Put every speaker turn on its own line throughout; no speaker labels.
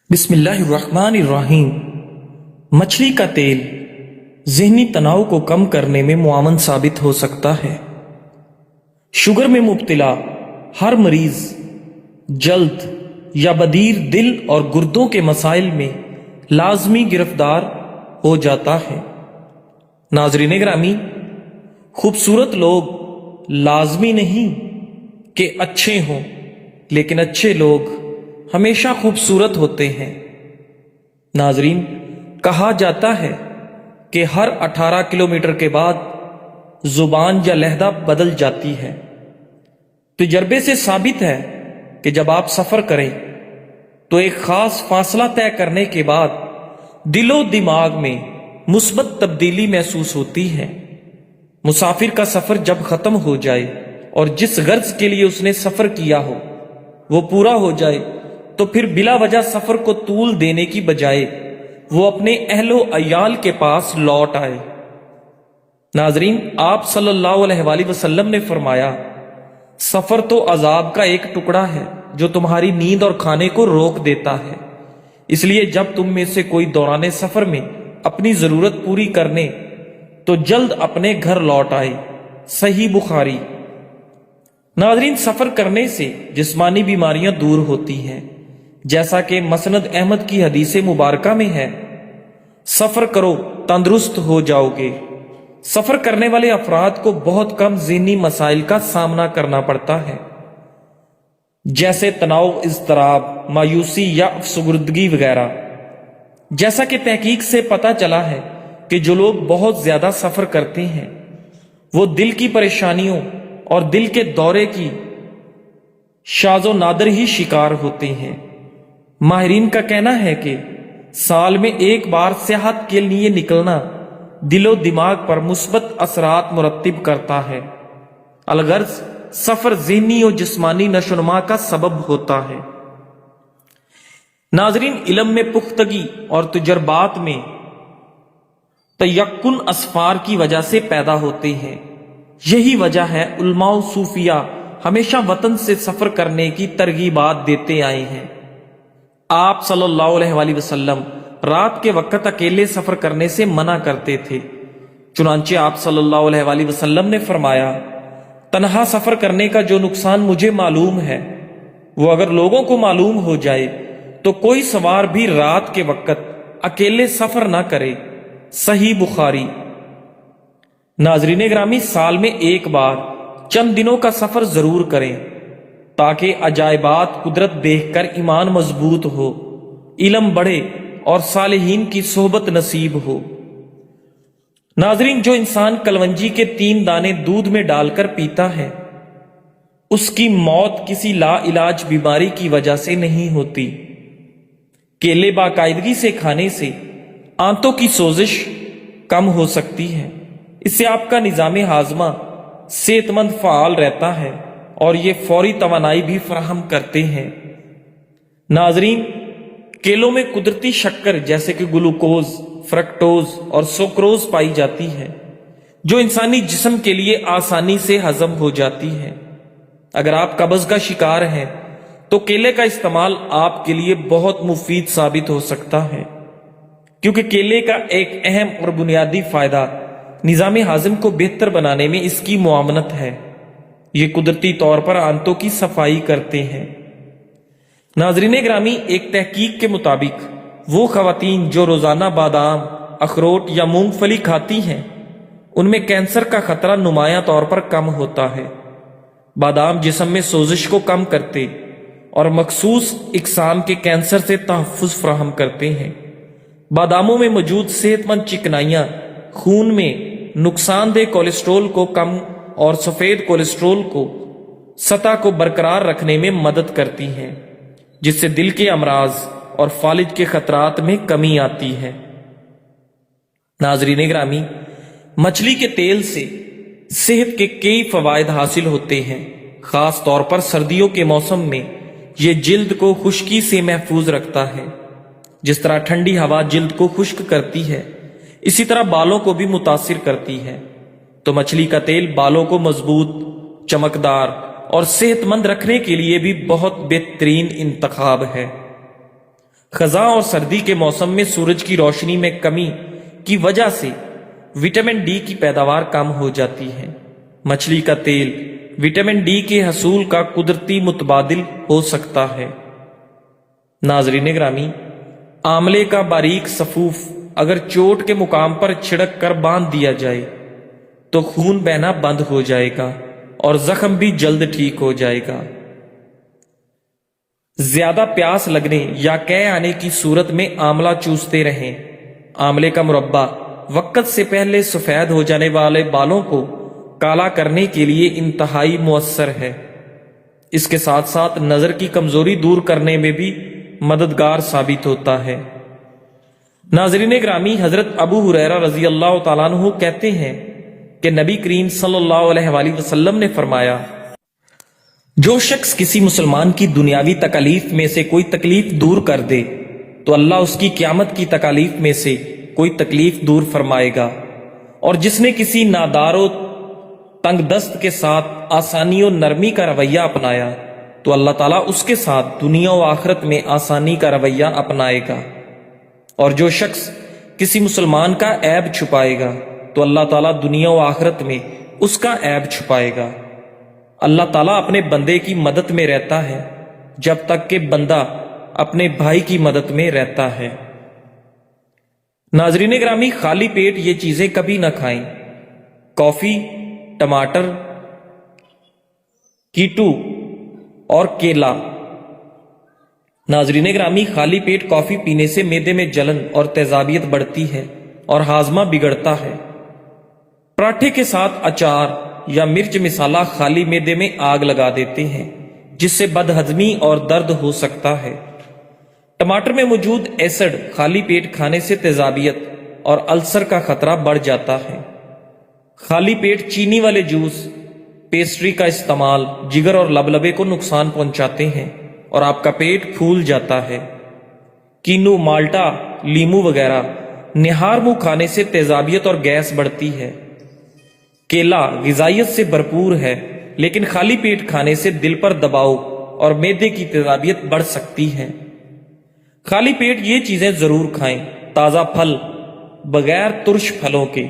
بسم اللہ الرحمن الرحیم۔ مچھلی کا تیل ذہنی تناؤ کو کم کرنے میں معاون ثابت ہو سکتا ہے۔ شوگر میں مبتلا ہر مریض جلد یا بدیر دل اور گردوں کے مسائل میں لازمی گرفتار ہو جاتا ہے۔ ناظرین گرامی، خوبصورت لوگ لازمی نہیں کہ اچھے ہوں، لیکن اچھے لوگ ہمیشہ خوبصورت ہوتے ہیں۔ ناظرین، کہا جاتا ہے کہ ہر 18 کلومیٹر کے بعد زبان یا لہجہ بدل جاتی ہے۔ تجربے سے ثابت ہے کہ جب آپ سفر کریں تو ایک خاص فاصلہ طے کرنے کے بعد دل و دماغ میں مثبت تبدیلی محسوس ہوتی ہے۔ مسافر کا سفر جب ختم ہو جائے اور جس غرض کے لیے اس نے سفر کیا ہو وہ پورا ہو جائے تو پھر بلا وجہ سفر کو طول دینے کی بجائے وہ اپنے اہل و عیال کے پاس لوٹ آئے۔ ناظرین، آپ صلی اللہ علیہ وآلہ وسلم نے فرمایا، سفر تو عذاب کا ایک ٹکڑا ہے جو تمہاری نیند اور کھانے کو روک دیتا ہے، اس لیے جب تم میں سے کوئی دوران سفر میں اپنی ضرورت پوری کرنے تو جلد اپنے گھر لوٹ آئے۔ صحیح بخاری۔ ناظرین، سفر کرنے سے جسمانی بیماریاں دور ہوتی ہیں، جیسا کہ مسند احمد کی حدیث مبارکہ میں ہے، سفر کرو تندرست ہو جاؤ گے۔ سفر کرنے والے افراد کو بہت کم ذہنی مسائل کا سامنا کرنا پڑتا ہے، جیسے تناؤ، اضطراب، مایوسی یا افسردگی وغیرہ۔ جیسا کہ تحقیق سے پتہ چلا ہے کہ جو لوگ بہت زیادہ سفر کرتے ہیں وہ دل کی پریشانیوں اور دل کے دورے کی شاذ و نادر ہی شکار ہوتے ہیں۔ ماہرین کا کہنا ہے کہ سال میں ایک بار سیاحت کے لیے نکلنا دل و دماغ پر مثبت اثرات مرتب کرتا ہے۔ الغرض سفر ذہنی و جسمانی نشوونما کا سبب ہوتا ہے۔ ناظرین، علم میں پختگی اور تجربات میں تیقن اسفار کی وجہ سے پیدا ہوتے ہیں۔ یہی وجہ ہے علماء و صوفیاء ہمیشہ وطن سے سفر کرنے کی ترغیبات دیتے آئے ہیں۔ آپ صلی اللہ علیہ وآلہ وسلم رات کے وقت اکیلے سفر کرنے سے منع کرتے تھے، چنانچہ آپ صلی اللہ علیہ وآلہ وسلم نے فرمایا، تنہا سفر کرنے کا جو نقصان مجھے معلوم ہے وہ اگر لوگوں کو معلوم ہو جائے تو کوئی سوار بھی رات کے وقت اکیلے سفر نہ کرے۔ صحیح بخاری۔ ناظرین گرامی، سال میں ایک بار چند دنوں کا سفر ضرور کریں تاکہ عجائبات قدرت دیکھ کر ایمان مضبوط ہو، علم بڑھے اور صالحین کی صحبت نصیب ہو۔ ناظرین، جو انسان کلونجی کے 3 دانے دودھ میں ڈال کر پیتا ہے اس کی موت کسی لا علاج بیماری کی وجہ سے نہیں ہوتی۔ کیلے باقاعدگی سے کھانے سے آنتوں کی سوزش کم ہو سکتی ہے، اس سے آپ کا نظام ہاضمہ صحت مند فعال رہتا ہے اور یہ فوری توانائی بھی فراہم کرتے ہیں۔ ناظرین، کیلوں میں قدرتی شکر جیسے کہ گلوکوز، فرکٹوز اور سوکروز پائی جاتی ہے جو انسانی جسم کے لیے آسانی سے ہضم ہو جاتی ہے۔ اگر آپ قبض کا شکار ہیں تو کیلے کا استعمال آپ کے لیے بہت مفید ثابت ہو سکتا ہے، کیونکہ کیلے کا ایک اہم اور بنیادی فائدہ نظام ہاضم کو بہتر بنانے میں اس کی معاونت ہے۔ یہ قدرتی طور پر آنتوں کی صفائی کرتے ہیں۔ ناظرین گرامی، ایک تحقیق کے مطابق وہ خواتین جو روزانہ بادام، اخروٹ یا مونگ پھلی کھاتی ہیں ان میں کینسر کا خطرہ نمایاں طور پر کم ہوتا ہے۔ بادام جسم میں سوزش کو کم کرتے اور مخصوص اقسام کے کینسر سے تحفظ فراہم کرتے ہیں۔ باداموں میں موجود صحت مند چکنائیاں خون میں نقصان دہ کولیسٹرول کو کم اور سفید کولیسٹرول کو سطح کو برقرار رکھنے میں مدد کرتی ہیں، جس سے دل کے امراض اور فالج کے خطرات میں کمی آتی ہے۔ ناظرین گرامی، مچھلی کے تیل سے صحت کے کئی فوائد حاصل ہوتے ہیں۔ خاص طور پر سردیوں کے موسم میں یہ جلد کو خشکی سے محفوظ رکھتا ہے۔ جس طرح ٹھنڈی ہوا جلد کو خشک کرتی ہے، اسی طرح بالوں کو بھی متاثر کرتی ہے۔ تو مچھلی کا تیل بالوں کو مضبوط، چمکدار اور صحت مند رکھنے کے لیے بھی بہت بہترین انتخاب ہے۔ خزاں اور سردی کے موسم میں سورج کی روشنی میں کمی کی وجہ سے وٹامن ڈی کی پیداوار کم ہو جاتی ہے۔ مچھلی کا تیل وٹامن ڈی کے حصول کا قدرتی متبادل ہو سکتا ہے۔ ناظرین گرامی، آملے کا باریک سفوف اگر چوٹ کے مقام پر چھڑک کر باندھ دیا جائے تو خون بہنا بند ہو جائے گا اور زخم بھی جلد ٹھیک ہو جائے گا۔ زیادہ پیاس لگنے یا قے آنے کی صورت میں آملہ چوستے رہیں۔ آملے کا مربع وقت سے پہلے سفید ہو جانے والے بالوں کو کالا کرنے کے لیے انتہائی مؤثر ہے۔ اس کے ساتھ ساتھ نظر کی کمزوری دور کرنے میں بھی مددگار ثابت ہوتا ہے۔ ناظرین گرامی، حضرت ابو ہریرہ رضی اللہ تعالیٰ عنہ کہتے ہیں کہ نبی کریم صلی اللہ علیہ وآلہ وسلم نے فرمایا، جو شخص کسی مسلمان کی دنیاوی تکالیف میں سے کوئی تکلیف دور کر دے تو اللہ اس کی قیامت کی تکالیف میں سے کوئی تکلیف دور فرمائے گا، اور جس نے کسی نادار و تنگ دست کے ساتھ آسانی و نرمی کا رویہ اپنایا تو اللہ تعالیٰ اس کے ساتھ دنیا و آخرت میں آسانی کا رویہ اپنائے گا، اور جو شخص کسی مسلمان کا عیب چھپائے گا تو اللہ تعالیٰ دنیا و آخرت میں اس کا عیب چھپائے گا۔ اللہ تعالیٰ اپنے بندے کی مدد میں رہتا ہے جب تک کہ بندہ اپنے بھائی کی مدد میں رہتا ہے۔ ناظرین گرامی، خالی پیٹ یہ چیزیں کبھی نہ کھائیں۔ کافی، ٹماٹر، کیٹو اور کیلا۔ ناظرین گرامی، خالی پیٹ کافی پینے سے معدے میں جلن اور تیزابیت بڑھتی ہے اور ہاضمہ بگڑتا ہے۔ پراٹھے کے ساتھ اچار یا مرچ مسالہ خالی معدے میں آگ لگا دیتے ہیں، جس سے بد ہضمی اور درد ہو سکتا ہے۔ ٹماٹر میں موجود ایسڈ خالی پیٹ کھانے سے تیزابیت اور السر کا خطرہ بڑھ جاتا ہے۔ خالی پیٹ چینی والے جوس، پیسٹری کا استعمال جگر اور لبلبے کو نقصان پہنچاتے ہیں اور آپ کا پیٹ پھول جاتا ہے۔ کینو، مالٹا، لیمو وغیرہ نہار منہ کھانے سے تیزابیت اور گیس بڑھتی ہے۔ کیلا غذائیت سے بھرپور ہے، لیکن خالی پیٹ کھانے سے دل پر دباؤ اور معدے کی تیزابیت بڑھ سکتی ہے۔ خالی پیٹ یہ چیزیں ضرور کھائیں۔ تازہ پھل، بغیر ترش پھلوں کے۔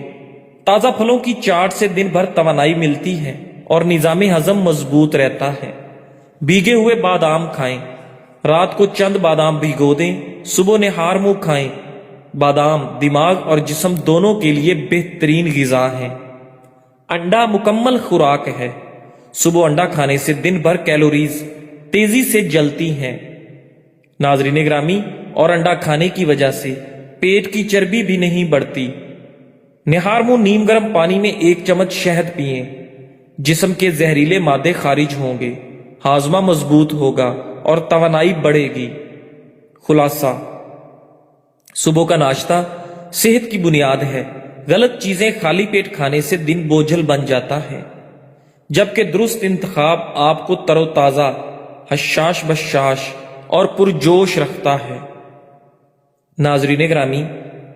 تازہ پھلوں کی چاٹ سے دن بھر توانائی ملتی ہے اور نظام ہضم مضبوط رہتا ہے۔ بھیگے ہوئے بادام کھائیں۔ رات کو چند بادام بھگو دیں، صبح نہار منہ کھائیں۔ بادام دماغ اور جسم دونوں کے لیے بہترین غذا ہے۔ انڈا مکمل خوراک ہے۔ صبح انڈا کھانے سے دن بھر کیلوریز تیزی سے جلتی ہیں۔ ناظرین گرامی، اور انڈا کھانے کی وجہ سے پیٹ کی چربی بھی نہیں بڑھتی۔ نہار منہ نیم گرم پانی میں 1 چمچ شہد پئیں، جسم کے زہریلے مادے خارج ہوں گے، ہاضمہ مضبوط ہوگا اور توانائی بڑھے گی۔ خلاصہ، صبح کا ناشتہ صحت کی بنیاد ہے۔ غلط چیزیں خالی پیٹ کھانے سے دن بوجھل بن جاتا ہے، جبکہ درست انتخاب آپ کو تر و تازہ، حشاش بشاش اور پرجوش رکھتا ہے۔ ناظرین گرامی،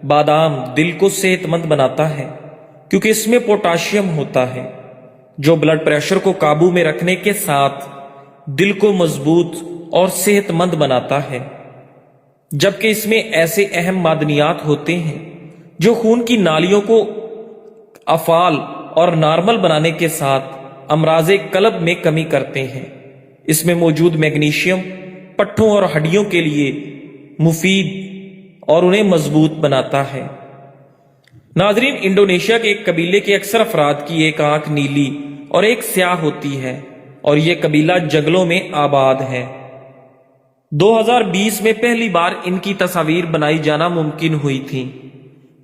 بادام دل کو صحت مند بناتا ہے کیونکہ اس میں پوٹاشیم ہوتا ہے، جو بلڈ پریشر کو قابو میں رکھنے کے ساتھ دل کو مضبوط اور صحت مند بناتا ہے، جبکہ اس میں ایسے اہم معدنیات ہوتے ہیں جو خون کی نالیوں کو افعال اور نارمل بنانے کے ساتھ امراض قلب میں کمی کرتے ہیں۔ اس میں موجود میگنیشیم پٹھوں اور ہڈیوں کے لیے مفید اور انہیں مضبوط بناتا ہے۔ ناظرین، انڈونیشیا کے ایک قبیلے کے اکثر افراد کی ایک آنکھ نیلی اور ایک سیاہ ہوتی ہے، اور یہ قبیلہ جنگلوں میں آباد ہے۔ 2020 میں پہلی بار ان کی تصاویر بنائی جانا ممکن ہوئی تھی۔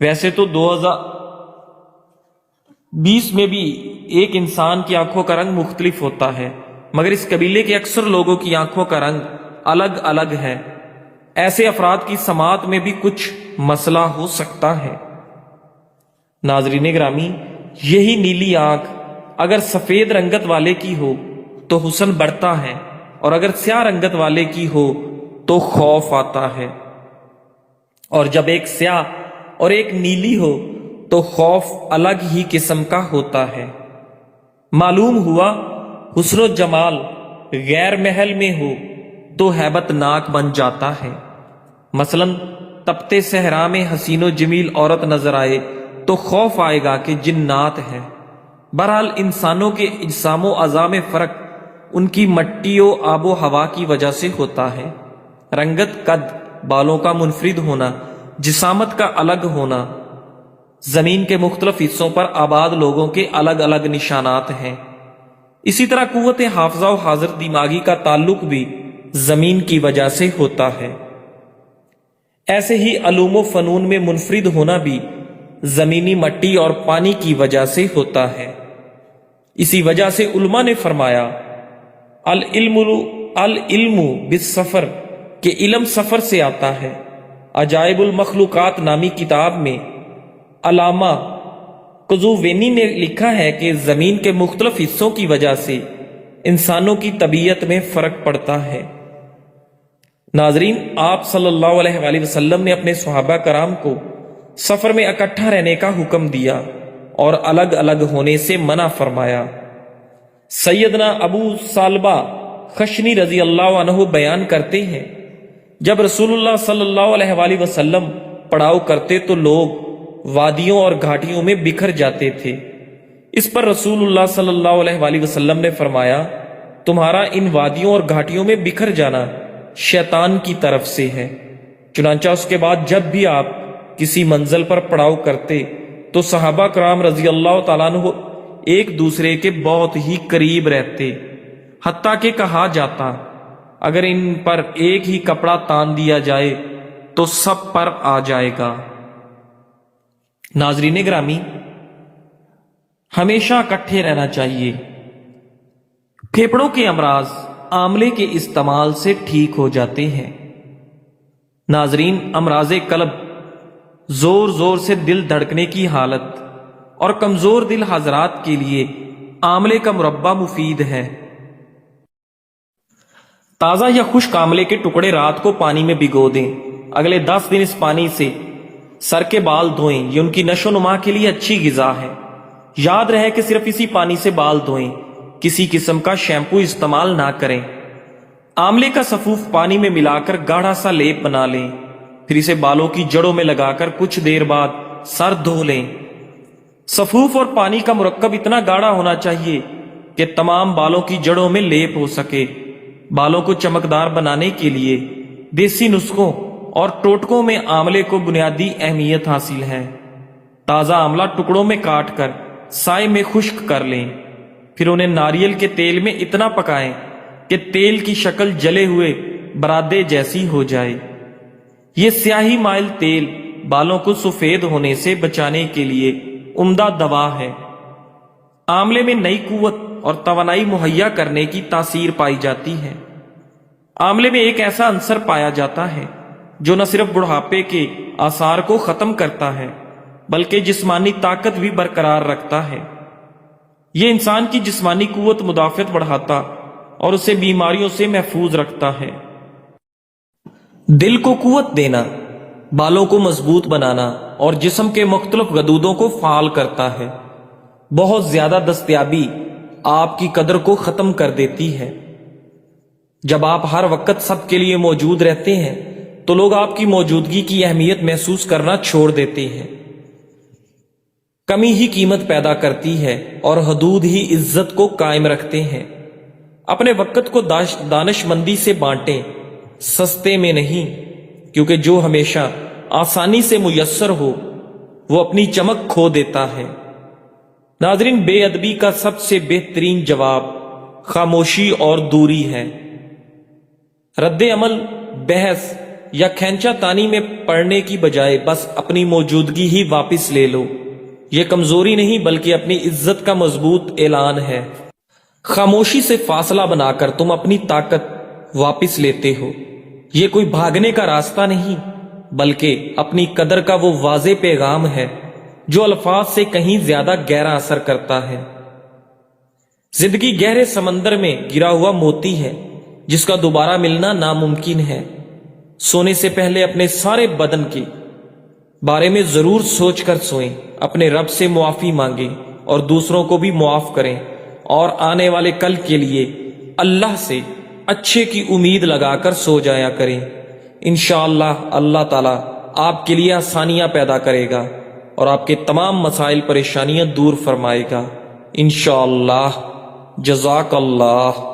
ویسے تو 2020 میں بھی ایک انسان کی آنکھوں کا رنگ مختلف ہوتا ہے، مگر اس قبیلے کے اکثر لوگوں کی آنکھوں کا رنگ الگ الگ ہے۔ ایسے افراد کی سماعت میں بھی کچھ مسئلہ ہو سکتا ہے۔ ناظرین گرامی، یہی نیلی آنکھ اگر سفید رنگت والے کی ہو تو حسن بڑھتا ہے، اور اگر سیاہ رنگت والے کی ہو تو خوف آتا ہے، اور جب ایک سیاہ اور ایک نیلی ہو تو خوف الگ ہی قسم کا ہوتا ہے۔ معلوم ہوا حسن و جمال غیر محل میں ہو تو ہیبت ناک بن جاتا ہے۔ مثلاً تپتے صحرا میں حسین و جمیل عورت نظر آئے تو خوف آئے گا کہ جنات ہے۔ بہرحال انسانوں کے اجسام و اعضاء میں فرق ان کی مٹی و آب و ہوا کی وجہ سے ہوتا ہے۔ رنگت، قد، بالوں کا منفرد ہونا، جسامت کا الگ ہونا، زمین کے مختلف حصوں پر آباد لوگوں کے الگ الگ نشانات ہیں۔ اسی طرح قوت حافظہ و حاضر دماغی کا تعلق بھی زمین کی وجہ سے ہوتا ہے۔ ایسے ہی علوم و فنون میں منفرد ہونا بھی زمینی مٹی اور پانی کی وجہ سے ہوتا ہے۔ اسی وجہ سے علماء نے فرمایا العلم بالسفر کہ علم سفر سے آتا ہے۔ عجائب المخلوقات نامی کتاب میں علامہ قزوینی نے لکھا ہے کہ زمین کے مختلف حصوں کی وجہ سے انسانوں کی طبیعت میں فرق پڑتا ہے۔ ناظرین، آپ صلی اللہ علیہ وآلہ وسلم نے اپنے صحابہ کرام کو سفر میں اکٹھا رہنے کا حکم دیا اور الگ الگ ہونے سے منع فرمایا۔ سیدنا ابو سالبہ خشنی رضی اللہ عنہ بیان کرتے ہیں، جب رسول اللہ صلی اللہ علیہ وآلہ وسلم پڑاؤ کرتے تو لوگ وادیوں اور گھاٹیوں میں بکھر جاتے تھے۔ اس پر رسول اللہ صلی اللہ علیہ وآلہ وسلم نے فرمایا، تمہارا ان وادیوں اور گھاٹیوں میں بکھر جانا شیطان کی طرف سے ہے۔ چنانچہ اس کے بعد جب بھی آپ کسی منزل پر پڑاؤ کرتے تو صحابہ کرام رضی اللہ تعالیٰ عنہ ایک دوسرے کے بہت ہی قریب رہتے، حتیٰ کہ کہا جاتا اگر ان پر ایک ہی کپڑا تان دیا جائے تو سب پر آ جائے گا۔ ناظرین گرامی، ہمیشہ اکٹھے رہنا چاہیے۔ پھیپھڑوں کے امراض آملے کے استعمال سے ٹھیک ہو جاتے ہیں۔ ناظرین، امراض قلب، زور زور سے دل دھڑکنے کی حالت اور کمزور دل حضرات کے لیے آملے کا مربع مفید ہے۔ تازہ یا خشک آملے کے ٹکڑے رات کو پانی میں بھگو دیں، اگلے 10 دن اس پانی سے سر کے بال دھوئیں، یہ ان کی نشو و نما کے لیے اچھی غذا ہے۔ یاد رہے کہ صرف اسی پانی سے بال دھوئیں، کسی قسم کا شیمپو استعمال نہ کریں۔ آملے کا سفوف پانی میں ملا کر گاڑھا سا لیپ بنا لیں، پھر اسے بالوں کی جڑوں میں لگا کر کچھ دیر بعد سر دھو لیں۔ سفوف اور پانی کا مرکب اتنا گاڑھا ہونا چاہیے کہ تمام بالوں کی جڑوں میں لیپ ہو سکے۔ بالوں کو چمکدار بنانے کے لیے دیسی نسخوں اور ٹوٹکوں میں آملے کو بنیادی اہمیت حاصل ہے۔ تازہ آملہ ٹکڑوں میں کاٹ کر سائے میں خشک کر لیں، پھر انہیں ناریل کے تیل میں اتنا پکائیں کہ تیل کی شکل جلے ہوئے برادے جیسی ہو جائے۔ یہ سیاہی مائل تیل بالوں کو سفید ہونے سے بچانے کے لیے عمدہ دوا ہے۔ آملے میں نئی قوت اور توانائی مہیا کرنے کی تاثیر پائی جاتی ہے۔ آملے میں ایک ایسا عنصر پایا جاتا ہے جو نہ صرف بڑھاپے کے آثار کو ختم کرتا ہے بلکہ جسمانی طاقت بھی برقرار رکھتا ہے۔ یہ انسان کی جسمانی قوت مدافعت بڑھاتا اور اسے بیماریوں سے محفوظ رکھتا ہے۔ دل کو قوت دینا، بالوں کو مضبوط بنانا اور جسم کے مختلف غدودوں کو فعال کرتا ہے۔ بہت زیادہ دستیابی آپ کی قدر کو ختم کر دیتی ہے۔ جب آپ ہر وقت سب کے لیے موجود رہتے ہیں تو لوگ آپ کی موجودگی کی اہمیت محسوس کرنا چھوڑ دیتے ہیں۔ کمی ہی قیمت پیدا کرتی ہے اور حدود ہی عزت کو قائم رکھتے ہیں۔ اپنے وقت کو دانش مندی سے بانٹیں، سستے میں نہیں، کیونکہ جو ہمیشہ آسانی سے میسر ہو وہ اپنی چمک کھو دیتا ہے۔ ناظرین، بے ادبی کا سب سے بہترین جواب خاموشی اور دوری ہے۔ رد عمل، بحث یا کھینچا تانی میں پڑنے کی بجائے بس اپنی موجودگی ہی واپس لے لو۔ یہ کمزوری نہیں بلکہ اپنی عزت کا مضبوط اعلان ہے۔ خاموشی سے فاصلہ بنا کر تم اپنی طاقت واپس لیتے ہو۔ یہ کوئی بھاگنے کا راستہ نہیں بلکہ اپنی قدر کا وہ واضح پیغام ہے جو الفاظ سے کہیں زیادہ گہرا اثر کرتا ہے۔ زندگی گہرے سمندر میں گرا ہوا موتی ہے جس کا دوبارہ ملنا ناممکن ہے۔ سونے سے پہلے اپنے سارے بدن کے بارے میں ضرور سوچ کر سوئیں، اپنے رب سے معافی مانگیں اور دوسروں کو بھی معاف کریں، اور آنے والے کل کے لیے اللہ سے اچھے کی امید لگا کر سو جایا کریں۔ انشاءاللہ اللہ تعالیٰ آپ کے لیے آسانیاں پیدا کرے گا اور آپ کے تمام مسائل پریشانیاں دور فرمائے گا انشاءاللہ۔ جزاک اللہ۔